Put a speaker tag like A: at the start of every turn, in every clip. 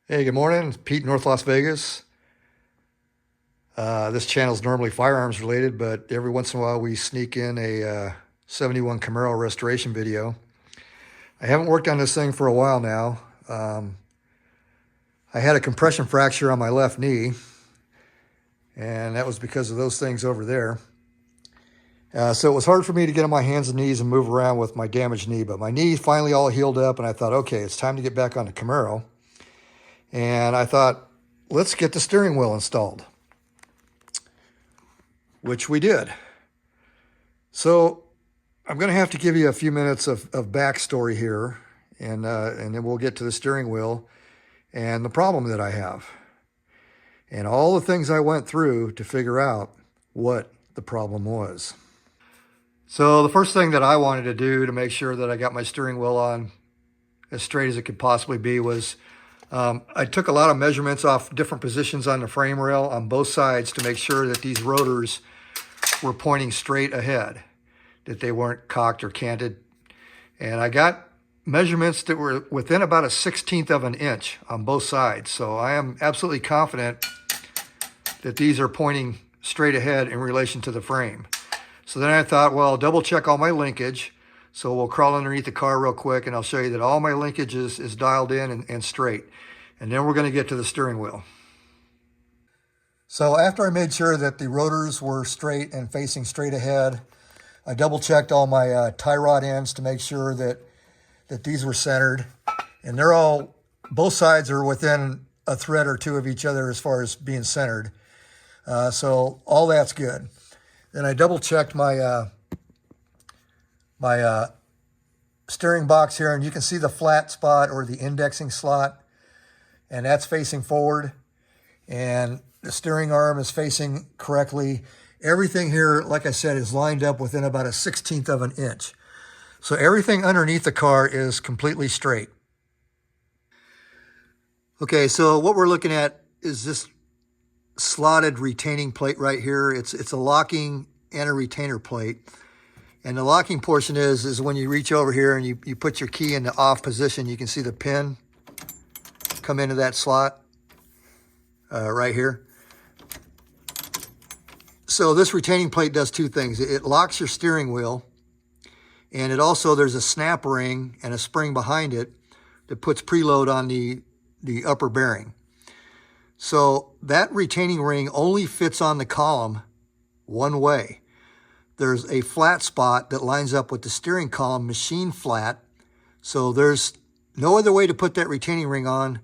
A: Hey, good morning. It's Pete, North Las Vegas. This channel is normally firearms related, but every once in a while we sneak in a 71 Camaro restoration video. I haven't worked on this thing for a while now. I had a compression fracture on my left knee, and that was because of those things over there. So it was hard for me to get on my hands and knees and move around with my damaged knee, but my knee finally all healed up, and I thought, okay, it's time to get back on the Camaro. And I thought, let's get the steering wheel installed, which we did. So I'm going to have to give you a few minutes of backstory here, and then we'll get to the steering wheel and the problem that I have and all the things I went through to figure out what the problem was. So the first thing that I wanted to do to make sure that I got my steering wheel on as straight as it could possibly be was I took a lot of measurements off different positions on the frame rail on both sides to make sure that these rotors were pointing straight ahead, that they weren't cocked or canted. And I got measurements that were within about a 1/16 of an inch on both sides. So I am absolutely confident that these are pointing straight ahead in relation to the frame. So then I thought, well, I'll double check all my linkage. So we'll crawl underneath the car real quick and I'll show you that all my linkage is dialed in and straight. And then we're going to get to the steering wheel. So after I made sure that the rotors were straight and facing straight ahead, I double checked all my tie rod ends to make sure that these were centered. And they're all, both sides are within a thread or two of each other as far as being centered. So all that's good. Then I double checked my steering box here, and you can see the flat spot or the indexing slot, and that's facing forward, and the steering arm is facing correctly. Everything here, like I said, is lined up within about a 1/16 of an inch. So everything underneath the car is completely straight. Okay, so what we're looking at is this slotted retaining plate right here. It's a locking and a retainer plate. And the locking portion is when you reach over here and you put your key in the off position, you can see the pin come into that slot right here. So this retaining plate does two things. It locks your steering wheel, and it also, there's a snap ring and a spring behind it that puts preload on the upper bearing. So that retaining ring only fits on the column one way. There's a flat spot that lines up with the steering column, machine flat. So there's no other way to put that retaining ring on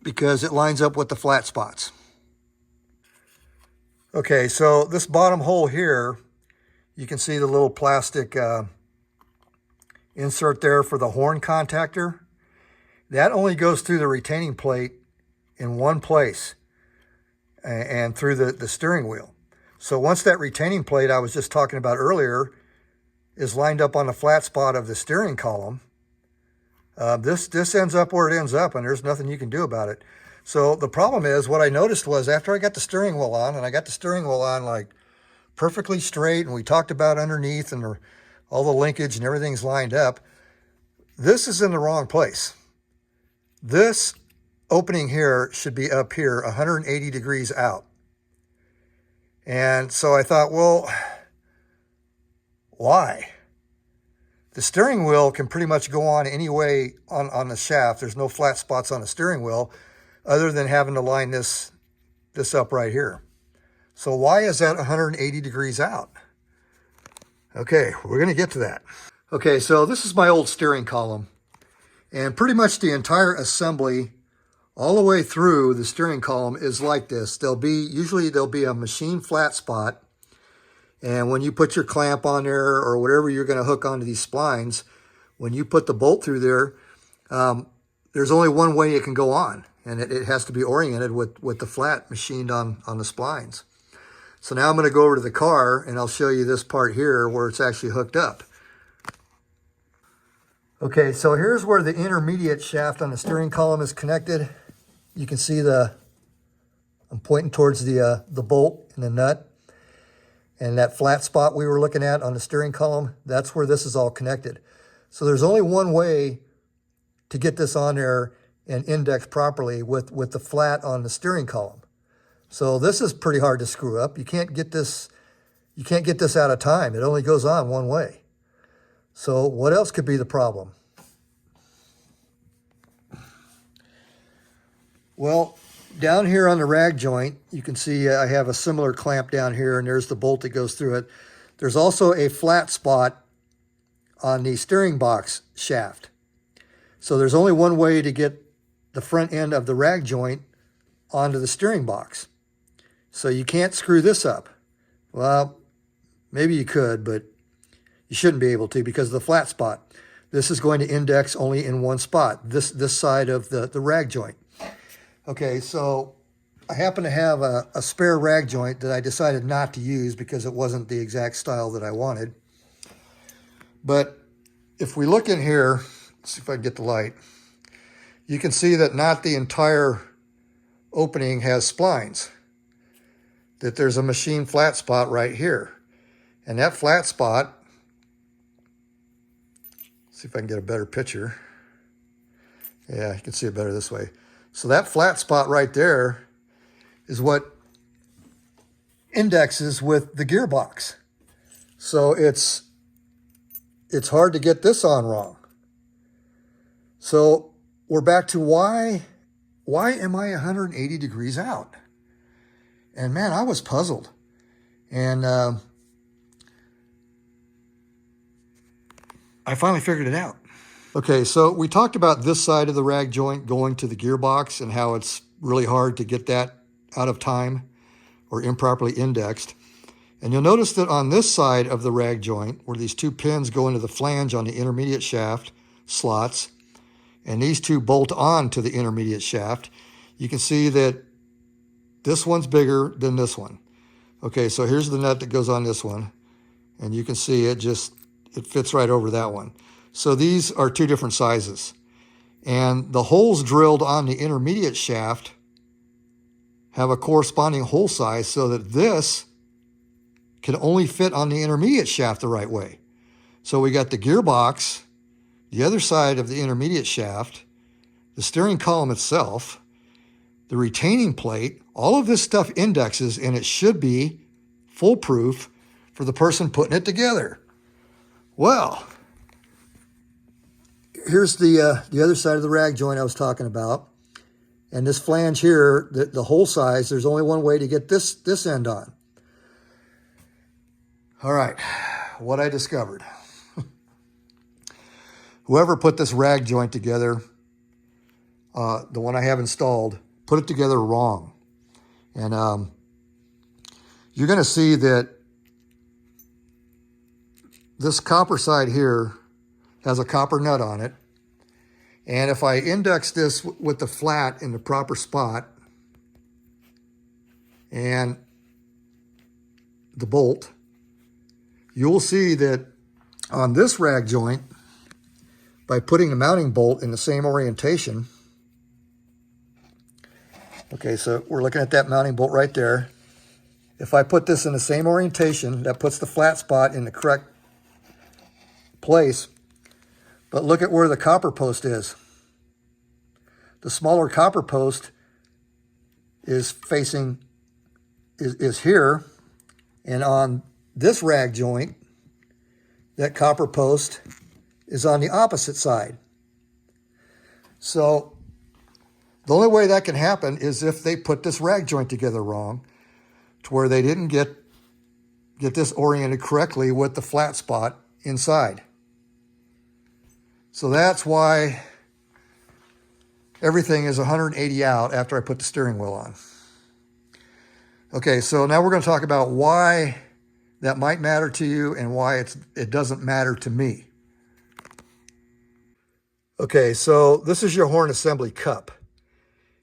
A: because it lines up with the flat spots. Okay, so this bottom hole here, you can see the little plastic insert there for the horn contactor. That only goes through the retaining plate in one place and through the steering wheel. So once that retaining plate I was just talking about earlier is lined up on the flat spot of the steering column, this ends up where it ends up, and there's nothing you can do about it. So the problem is, what I noticed was after I got the steering wheel on, and I got the steering wheel on like perfectly straight, and we talked about underneath and all the linkage and everything's lined up, this is in the wrong place. This opening here should be up here 180 degrees out. And so I thought, well, why? The steering wheel can pretty much go on any way on the shaft. There's no flat spots on the steering wheel other than having to line this up right here. So why is that 180 degrees out? Okay, we're going to get to that. Okay, so this is my old steering column. And pretty much the entire assembly all the way through the steering column is like this. Usually there'll be a machine flat spot. And when you put your clamp on there or whatever you're going to hook onto these splines, when you put the bolt through there, there's only one way it can go on. And it has to be oriented with the flat machined on the splines. So now I'm going to go over to the car and I'll show you this part here where it's actually hooked up. Okay, so here's where the intermediate shaft on the steering column is connected. You can see I'm pointing towards the bolt and the nut. And that flat spot we were looking at on the steering column, that's where this is all connected. So there's only one way to get this on there and index properly with the flat on the steering column. So this is pretty hard to screw up. You can't get this out of time. It only goes on one way. So what else could be the problem? Well, down here on the rag joint, you can see I have a similar clamp down here, and there's the bolt that goes through it. There's also a flat spot on the steering box shaft. So there's only one way to get the front end of the rag joint onto the steering box. So you can't screw this up. Well, maybe you could, but you shouldn't be able to because of the flat spot. This is going to index only in one spot, this side of the rag joint. Okay, so I happen to have a spare rag joint that I decided not to use because it wasn't the exact style that I wanted. But if we look in here, let's see if I can get the light, you can see that not the entire opening has splines, that there's a machine flat spot right here. And that flat spot, let's see if I can get a better picture. Yeah, you can see it better this way. So that flat spot right there is what indexes with the gearbox. So it's hard to get this on wrong. So we're back to why am I 180 degrees out? And man, I was puzzled. And I finally figured it out. Okay, so we talked about this side of the rag joint going to the gearbox and how it's really hard to get that out of time or improperly indexed. And you'll notice that on this side of the rag joint, where these two pins go into the flange on the intermediate shaft slots, and these two bolt on to the intermediate shaft, you can see that this one's bigger than this one. Okay, so here's the nut that goes on this one, and you can see it fits right over that one. So these are two different sizes. And the holes drilled on the intermediate shaft have a corresponding hole size so that this can only fit on the intermediate shaft the right way. So we got the gearbox, the other side of the intermediate shaft, the steering column itself, the retaining plate, all of this stuff indexes, and it should be foolproof for the person putting it together. Well, here's the other side of the rag joint I was talking about. And this flange here, the hole size, there's only one way to get this end on. All right, what I discovered. Whoever put this rag joint together, the one I have installed, put it together wrong. And you're going to see that this copper side here has a copper nut on it. And if I index this with the flat in the proper spot and the bolt, you'll see that on this rag joint, by putting the mounting bolt in the same orientation, okay, so we're looking at that mounting bolt right there. If I put this in the same orientation, that puts the flat spot in the correct place. But look at where the copper post is. The smaller copper post is facing, is here. And on this rag joint, that copper post is on the opposite side. So the only way that can happen is if they put this rag joint together wrong, to where they didn't get this oriented correctly with the flat spot inside. So that's why everything is 180 out after I put the steering wheel on. Okay, so now we're going to talk about why that might matter to you and why it doesn't matter to me. Okay, so this is your horn assembly cup.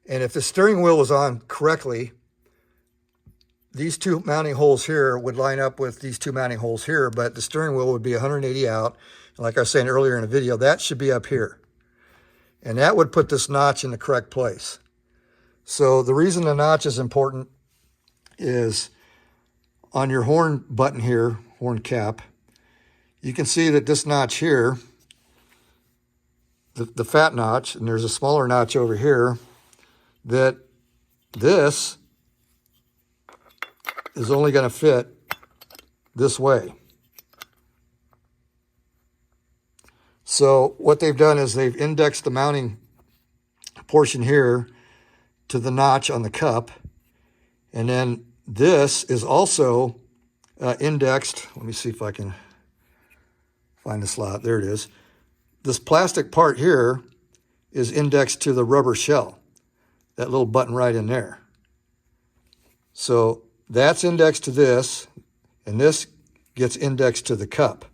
A: And if the steering wheel was on correctly, these two mounting holes here would line up with these two mounting holes here, but the steering wheel would be 180 out. And like I was saying earlier in the video, that should be up here. And that would put this notch in the correct place. So the reason the notch is important is on your horn button here, horn cap, you can see that this notch here the fat notch, and there's a smaller notch over here, that this is only going to fit this way. So what they've done is they've indexed the mounting portion here to the notch on the cup, and then this is also indexed. Let me see if I can find the slot. There it is. This plastic part here is indexed to the rubber shell, that little button right in there. So that's indexed to this, and this gets indexed to the cup.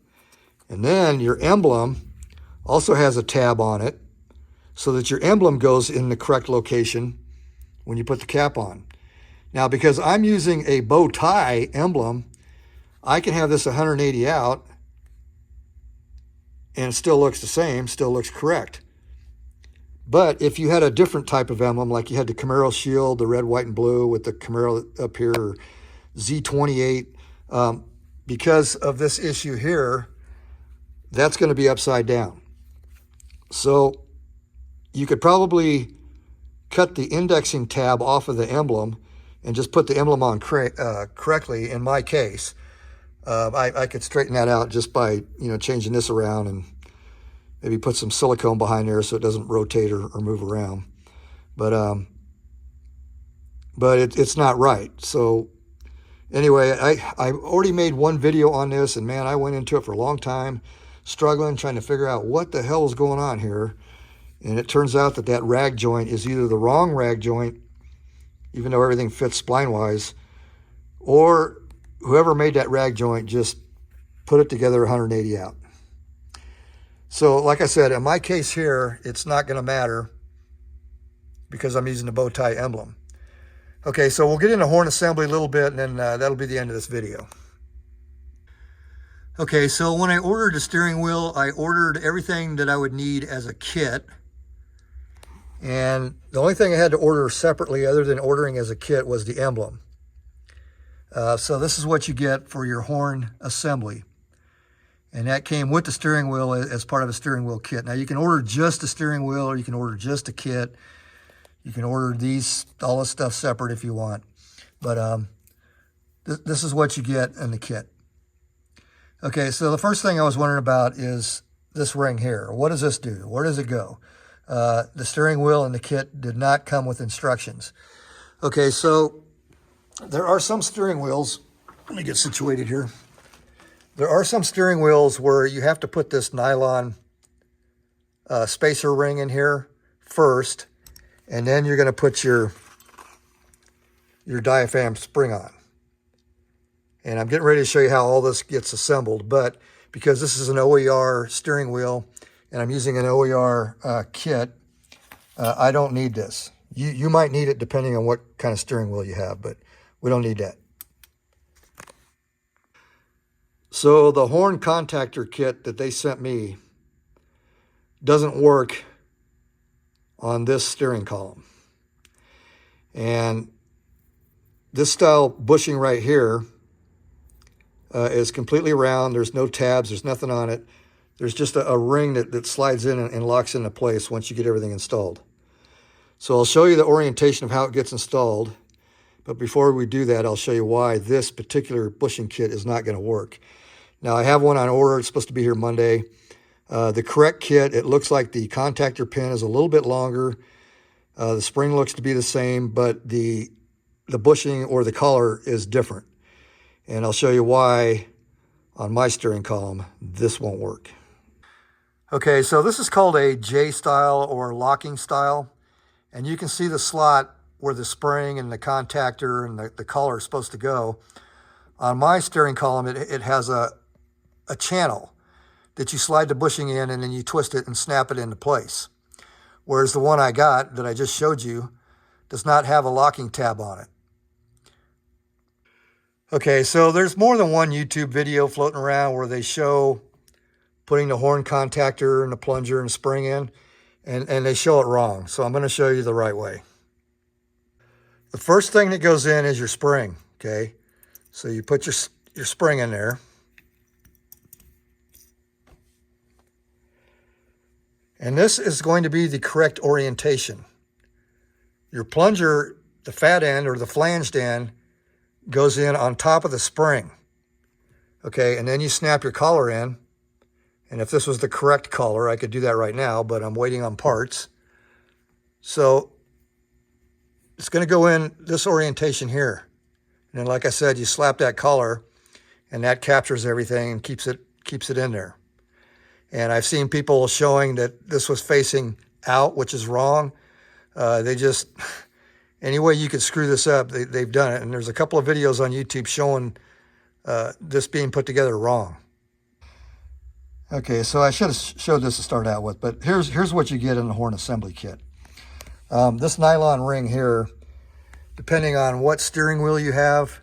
A: And then your emblem also has a tab on it so that your emblem goes in the correct location when you put the cap on. Now, because I'm using a bow tie emblem, I can have this 180 out and it still looks the same, still looks correct. But if you had a different type of emblem, like you had the Camaro shield, the red, white, and blue with the Camaro up here, or Z28, because of this issue here, that's going to be upside down. So you could probably cut the indexing tab off of the emblem and just put the emblem on correctly. In my case, I could straighten that out just by changing this around and maybe put some silicone behind there so it doesn't rotate or move around. But it's not right. So anyway, I already made one video on this, and man, I went into it for a long time, struggling, trying to figure out what the hell is going on here. And it turns out that rag joint is either the wrong rag joint, even though everything fits spline-wise, or whoever made that rag joint just put it together 180 out. So like I said, in my case here, it's not going to matter because I'm using the bow tie emblem. Okay, so we'll get into horn assembly a little bit, and then that'll be the end of this video. Okay, so when I ordered the steering wheel, I ordered everything that I would need as a kit. And the only thing I had to order separately other than ordering as a kit was the emblem. So this is what you get for your horn assembly. And that came with the steering wheel as part of a steering wheel kit. Now you can order just the steering wheel, or you can order just a kit. You can order all this stuff separate if you want. But this is what you get in the kit. Okay, so the first thing I was wondering about is this ring here. What does this do? Where does it go? The steering wheel and the kit did not come with instructions. Okay, so there are some steering wheels. Let me get situated here. There are some steering wheels where you have to put this nylon spacer ring in here first, and then you're going to put your diaphragm spring on. And I'm getting ready to show you how all this gets assembled, but because this is an OER steering wheel and I'm using an OER kit, I don't need this. You might need it depending on what kind of steering wheel you have, but we don't need that. So the horn contactor kit that they sent me doesn't work on this steering column. And this style bushing right here is completely round. There's no tabs. There's nothing on it. There's just a ring that slides in and locks into place once you get everything installed. So I'll show you the orientation of how it gets installed. But before we do that, I'll show you why this particular bushing kit is not going to work. Now, I have one on order. It's supposed to be here Monday. The correct kit, it looks like the contactor pin is a little bit longer. The spring looks to be the same, but the bushing or the collar is different. And I'll show you why on my steering column this won't work. Okay, so this is called a J style or locking style. And you can see the slot where the spring and the contactor and the collar is supposed to go. On my steering column, it has a channel that you slide the bushing in, and then you twist it and snap it into place. Whereas the one I got that I just showed you does not have a locking tab on it. Okay, so there's more than one YouTube video floating around where they show putting the horn contactor and the plunger and spring in, and they show it wrong. So I'm going to show you the right way. The first thing that goes in is your spring, okay? So you put your spring in there. And this is going to be the correct orientation. Your plunger, the fat end or the flanged end, goes in on top of the spring. Okay, and then you snap your collar in. And if this was the correct collar, I could do that right now, but I'm waiting on parts. So it's going to go in this orientation here. And then, like I said, you slap that collar, and that captures everything and keeps it in there. And I've seen people showing that this was facing out, which is wrong. They just, any way you could screw this up, they've done it. And there's a couple of videos on YouTube showing this being put together wrong. Okay, so I should have showed this to start out with, but here's what you get in the horn assembly kit. This nylon ring here, depending on what steering wheel you have,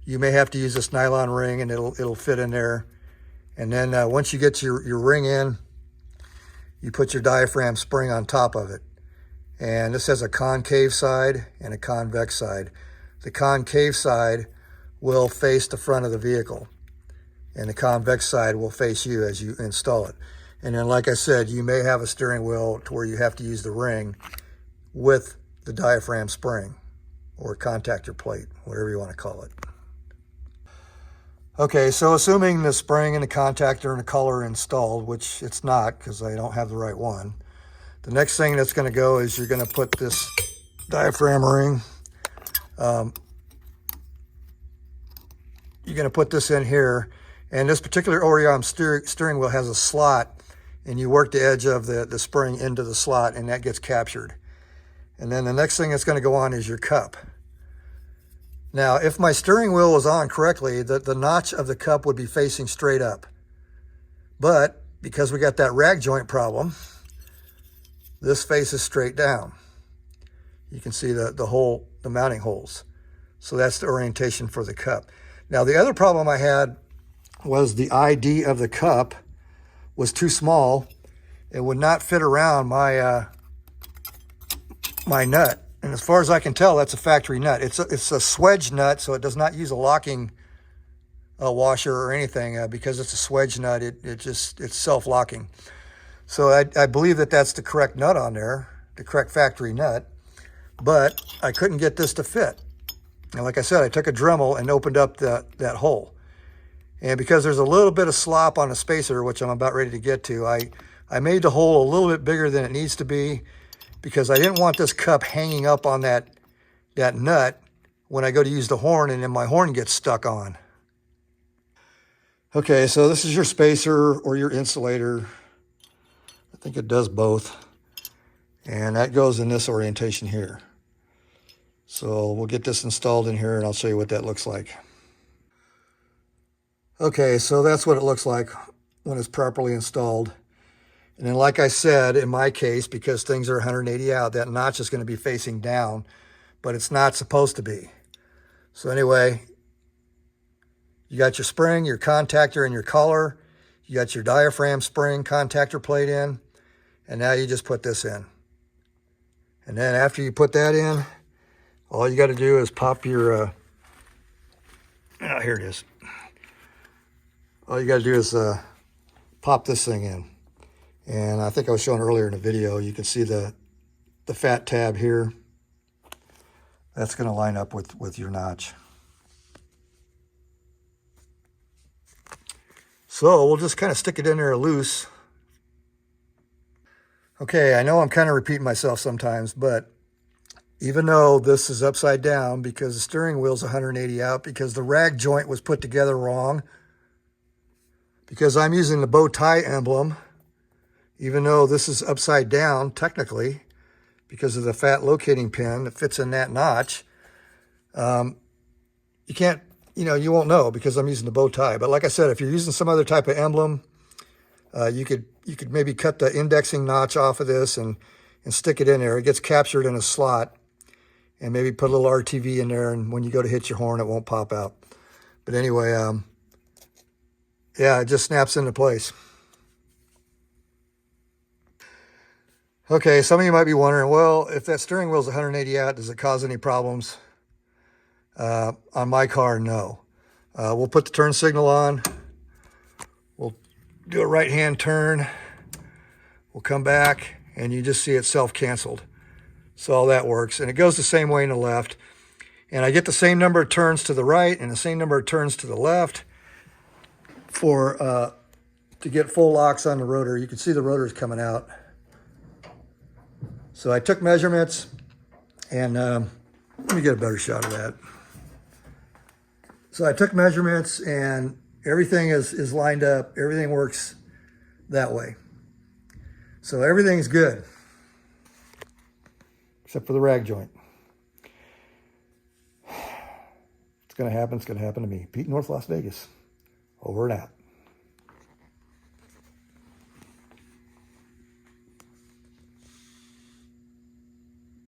A: you may have to use this nylon ring and it'll fit in there. And then once you get your ring in, you put your diaphragm spring on top of it. And this has a concave side and a convex side. The concave side will face the front of the vehicle, and the convex side will face you as you install it. And then, like I said, you may have a steering wheel to where you have to use the ring with the diaphragm spring or contactor plate, whatever you want to call it. Okay, so assuming the spring and the contactor and the collar are installed, which it's not because I don't have the right one, the next thing that's going to go is you're going to put this diaphragm ring, you're going to put this in here, and this particular Orion steering wheel has a slot, and you work the edge of the spring into the slot, and that gets captured. And then the next thing that's going to go on is your cup. Now, if my steering wheel was on correctly, the notch of the cup would be facing straight up. But because we got that rag joint problem, this faces straight down. You can see the mounting holes. So that's the orientation for the cup. Now, the other problem I had was the ID of the cup was too small. It would not fit around my my nut. And as far as I can tell, that's a factory nut. It's a swedge nut, so it does not use a locking washer or anything. Because it's a swedge nut, it's self-locking. So I believe that's the correct nut on there, the correct factory nut. But I couldn't get this to fit. And like I said, I took a Dremel and opened up that hole. And because there's a little bit of slop on the spacer, which I'm about ready to get to, I made the hole a little bit bigger than it needs to be, because I didn't want this cup hanging up on that nut when I go to use the horn and then my horn gets stuck on. Okay, so this is your spacer or your insulator. I think it does both. And that goes in this orientation here. So we'll get this installed in here and I'll show you what that looks like. Okay, so that's what it looks like when it's properly installed. And then, like I said, in my case, because things are 180 out, that notch is going to be facing down, but it's not supposed to be. So anyway, you got your spring, your contactor, and your collar. You got your diaphragm spring contactor plate in, and now you just put this in. And then after you put that in, all you got to do is pop your, here it is. All you got to do is pop this thing in. And I think I was showing earlier in the video, you can see the fat tab here. That's going to line up with your notch. So we'll just kind of stick it in there loose. Okay, I know I'm kind of repeating myself sometimes, but even though this is upside down because the steering wheel's 180 out, because the rag joint was put together wrong, because I'm using the bow tie emblem, even though this is upside down technically because of the fat locating pin that fits in that notch, you can't, you won't know because I'm using the bow tie. But like I said, if you're using some other type of emblem, you could maybe cut the indexing notch off of this and stick it in there. It gets captured in a slot, and maybe put a little RTV in there, and when you go to hit your horn, it won't pop out. But anyway, yeah, it just snaps into place. Okay, some of you might be wondering, well, if that steering wheel's 180 out, does it cause any problems? On my car, no. We'll put the turn signal on. We'll do a right-hand turn. will come back, and you just see it self-canceled. So all that works. And it goes the same way in the left. And I get the same number of turns to the right and the same number of turns to the left for to get full locks on the rotor. You can see the rotor's coming out. So I took measurements, and let me get a better shot of that. So I took measurements, and everything is lined up. Everything works that way. So everything's good, except for the rag joint. It's going to happen. It's going to happen to me. Pete, North Las Vegas. Over and out.